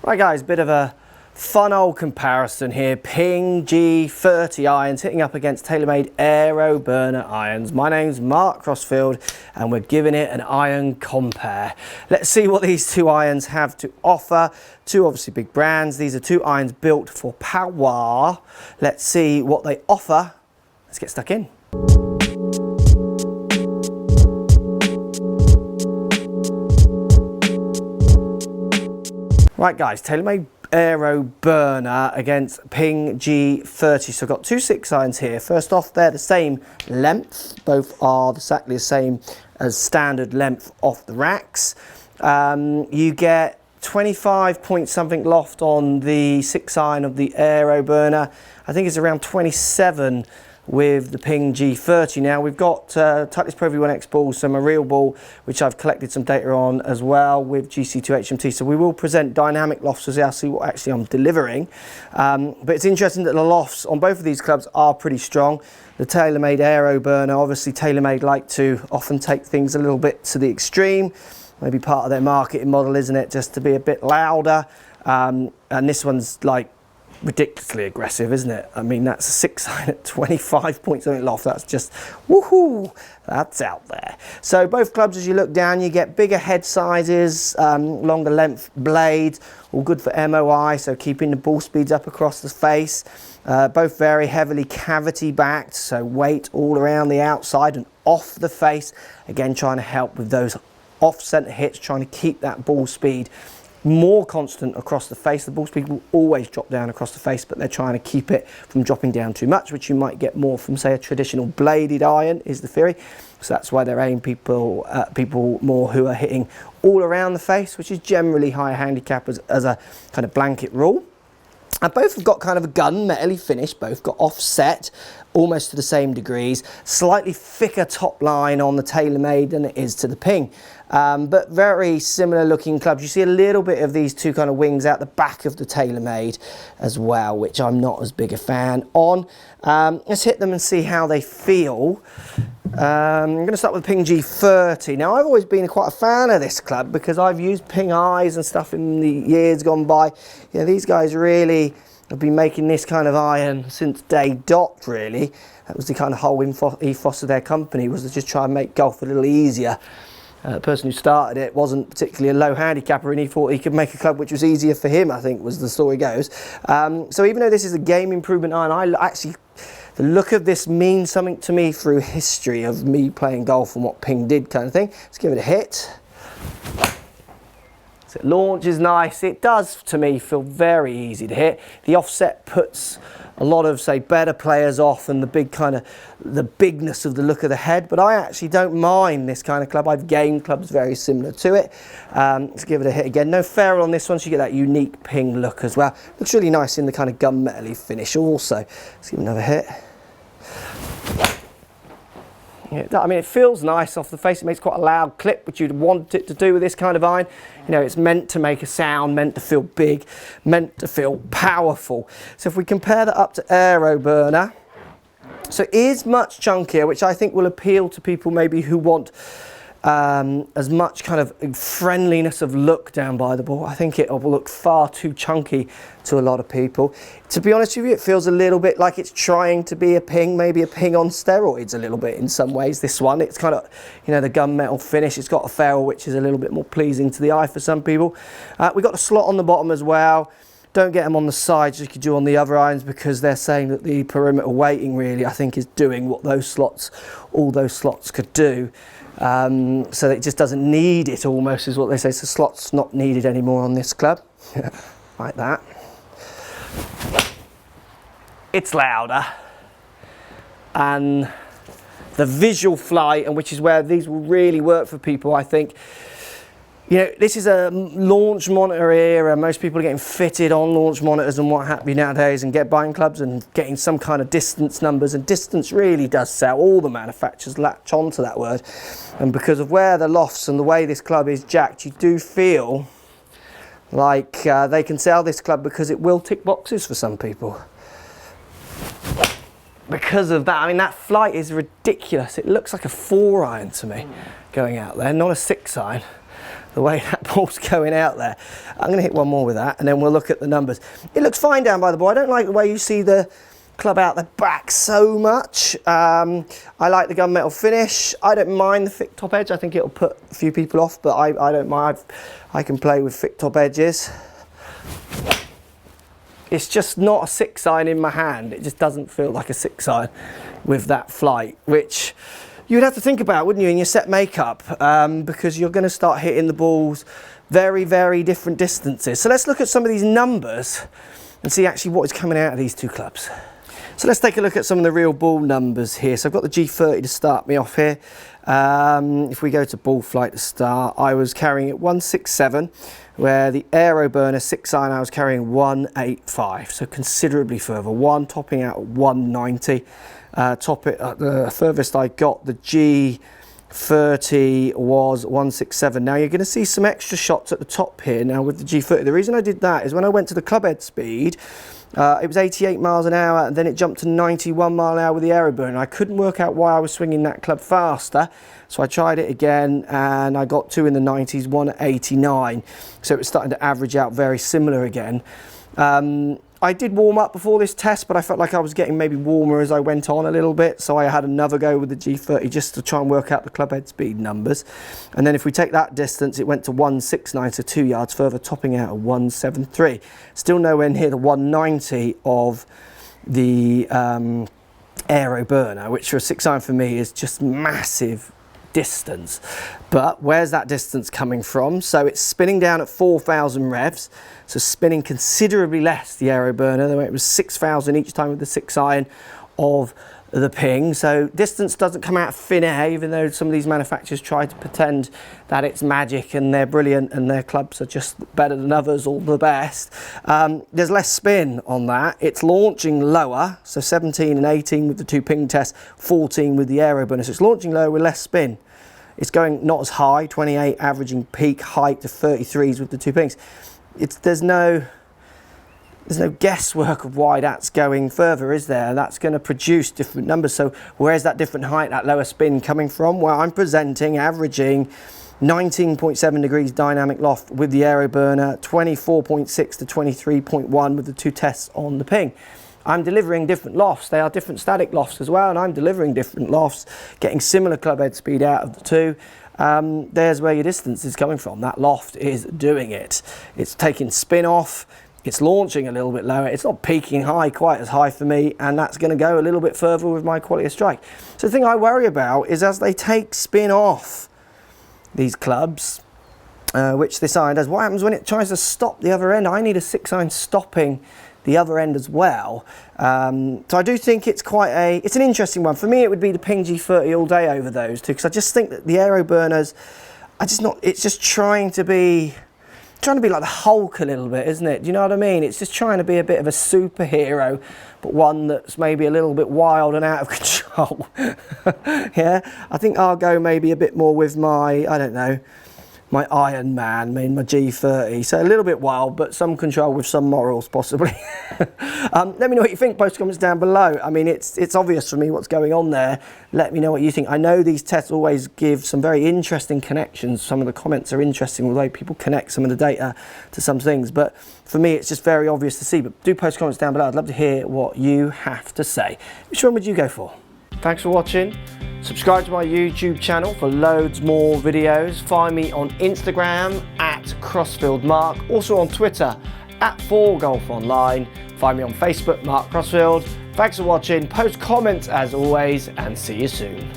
Right guys, bit of a fun old comparison here. Ping G30 irons hitting up against TaylorMade AeroBurner irons. My name's Mark Crossfield and we're giving it an iron compare. Let's see what these two irons have to offer. Two obviously big brands. These are two irons built for power. Let's see what they offer. Let's get stuck in. Right guys, TaylorMade AeroBurner against Ping G30. So I've got two 6 irons here. First off, they're the same length. Both are exactly the same as standard length off the racks. You get 25 point something loft on the 6 iron of the AeroBurner. I think it's around 27 with the Ping G30. Now we've got Titleist Pro V1X balls, so my real ball, which I've collected some data on as well with GC2 HMT. So we will present dynamic lofts as well, see what actually I'm delivering. But it's interesting that the lofts on both of these clubs are pretty strong. The TaylorMade AeroBurner, obviously TaylorMade like to often take things a little bit to the extreme. Maybe part of their marketing model, isn't it, just to be a bit louder. And this one's like ridiculously aggressive, isn't it? I mean, that's a 6 iron at 25 point something loft. That's just woohoo, that's out there. So both clubs, as you look down, you get bigger head sizes, longer length blades, all good for MOI, so keeping the ball speeds up across the face. Both very heavily cavity backed, so weight all around the outside and off the face. Again, trying to help with those off center hits, trying to keep that ball speed more constant across the face. The ball speed will always drop down across the face, but they're trying to keep it from dropping down too much, which you might get more from, say, a traditional bladed iron, is the theory. So that's why they're aiming people more who are hitting all around the face, which is generally higher handicap as a kind of blanket rule. And both have got kind of a gun-metally finish, both got offset almost to the same degrees, slightly thicker top line on the TaylorMade than it is to the Ping. But very similar looking clubs. You see a little bit of these two kind of wings out the back of the TaylorMade as well, which I'm not as big a fan on. Let's hit them and see how they feel. I'm going to start with Ping G30. Now, I've always been quite a fan of this club because I've used Ping eyes and stuff in the years gone by. You know, these guys really have been making this kind of iron since day dot, really. That was the kind of whole ethos of their company, was to just try and make golf a little easier. The person who started it wasn't particularly a low handicapper, and he thought he could make a club which was easier for him, I think, was the story goes. So even though this is a game improvement iron, the look of this means something to me through history of me playing golf and what Ping did, kind of thing. Let's give it a hit. So it launches nice. It does, to me, feel very easy to hit. The offset puts a lot of, say, better players off, and the big kind of the bigness of the look of the head. But I actually don't mind this kind of club. I've gained clubs very similar to it. Let's give it a hit again. No ferrule on this one, so you get that unique Ping look as well. Looks really nice in the kind of gunmetal-y finish also. Let's give it another hit. Yeah, I mean, it feels nice off the face. It makes quite a loud clip, which you'd want it to do with this kind of iron. You know, it's meant to make a sound, meant to feel big, meant to feel powerful. So if we compare that up to AeroBurner, so it is much chunkier, which I think will appeal to people maybe who want as much kind of friendliness of look down by the ball. I think it will look far too chunky to a lot of people. To be honest with you, it feels a little bit like it's trying to be a Ping, maybe a Ping on steroids a little bit in some ways. This one, it's kind of, you know, the gunmetal finish. It's got a ferrule which is a little bit more pleasing to the eye for some people. We've got a slot on the bottom as well. Don't get them on the sides like you do on the other irons, because they're saying that the perimeter weighting really, I think, is doing what those slots, all those slots could do. So it just doesn't need it, almost, is what they say. So slots not needed anymore on this club. Like that. It's louder, and the visual flight, and which is where these will really work for people, I think. You know, this is a launch monitor era. Most people are getting fitted on launch monitors and what have you nowadays, and get buying clubs and getting some kind of distance numbers, and distance really does sell. All the manufacturers latch onto that word, and because of where the lofts and the way this club is jacked, you do feel like they can sell this club because it will tick boxes for some people. Because of that, I mean, that flight is ridiculous. It looks like a 4 iron to me going out there, not a 6 iron. the way that ball's going out there. I'm going to hit one more with that, and then we'll look at the numbers. It looks fine down by the ball. I don't like the way you see the club out the back so much. I like the gunmetal finish. I don't mind the thick top edge. I think it'll put a few people off, but I don't mind. I can play with thick top edges. It's just not a 6-iron in my hand. It just doesn't feel like a 6-iron with that flight, which you'd have to think about, wouldn't you, in your set makeup, because you're going to start hitting the balls very, very different distances. So let's look at some of these numbers and see actually what is coming out of these two clubs. So let's take a look at some of the real ball numbers here. So I've got the G30 to start me off here. If we go to ball flight to start, I was carrying it 167, where the AeroBurner 6-iron I was carrying 185, so considerably further. One topping out at 190. The furthest I got, the G30 was 167. Now you're going to see some extra shots at the top here now with the G30. The reason I did that is when I went to the club head speed, it was 88 miles an hour, and then it jumped to 91 mile an hour with the AeroBurner. I couldn't work out why I was swinging that club faster, so I tried it again, and I got two in the 90s, one at 89. So it was starting to average out very similar again. I did warm up before this test, but I felt like I was getting maybe warmer as I went on a little bit, so I had another go with the G30 just to try and work out the club head speed numbers. And then if we take that distance, it went to 169, so 2 yards further, topping out at 173. Still nowhere near the 190 of the AeroBurner, which for a 6-iron for me is just massive distance. But where's that distance coming from? So it's spinning down at 4,000 revs, so spinning considerably less the AeroBurner. It was 6,000 each time with the 6-iron of the Ping. So distance doesn't come out of thin air, even though some of these manufacturers try to pretend that it's magic and they're brilliant and their clubs are just better than others or the best. There's less spin on that. It's launching lower, so 17 and 18 with the two Ping tests, 14 with the AeroBurner. So it's launching lower with less spin. It's going not as high, 28 averaging peak height to 33s with the two Pings. There's no guesswork of why that's going further, is there? That's going to produce different numbers. So where's that different height, that lower spin coming from? Well, I'm presenting averaging 19.7 degrees dynamic loft with the AeroBurner, 24.6 to 23.1 with the two tests on the Ping. I'm delivering different lofts. They are different static lofts as well, and I'm delivering different lofts, getting similar club head speed out of the two. There's where your distance is coming from. That loft is doing it. It's taking spin off. It's launching a little bit lower. It's not peaking high, quite as high for me, and that's going to go a little bit further with my quality of strike. So the thing I worry about is as they take spin off these clubs, which this iron does, what happens when it tries to stop the other end? I need a 6-iron stopping the other end as well. So I do think it's it's an interesting one. For me, it would be the Ping G30 all day over those two, because I just think that the AeroBurners, it's just trying to be like the Hulk a little bit, isn't it? Do you know what I mean? It's just trying to be a bit of a superhero, but one that's maybe a little bit wild and out of control. Yeah, I think I'll go maybe a bit more with my, I don't know, my Iron Man, my G30. So a little bit wild, but some control with some morals, possibly. Let me know what you think. Post comments down below. I mean, it's obvious for me what's going on there. Let me know what you think. I know these tests always give some very interesting connections. Some of the comments are interesting, the way people connect some of the data to some things. But for me, it's just very obvious to see. But do post comments down below. I'd love to hear what you have to say. Which one would you go for? Thanks for watching. Subscribe to my YouTube channel for loads more videos. Find me on Instagram at Crossfield Mark. Also on Twitter at 4golfonline. Find me on Facebook, Mark Crossfield. Thanks for watching. Post comments as always, and see you soon.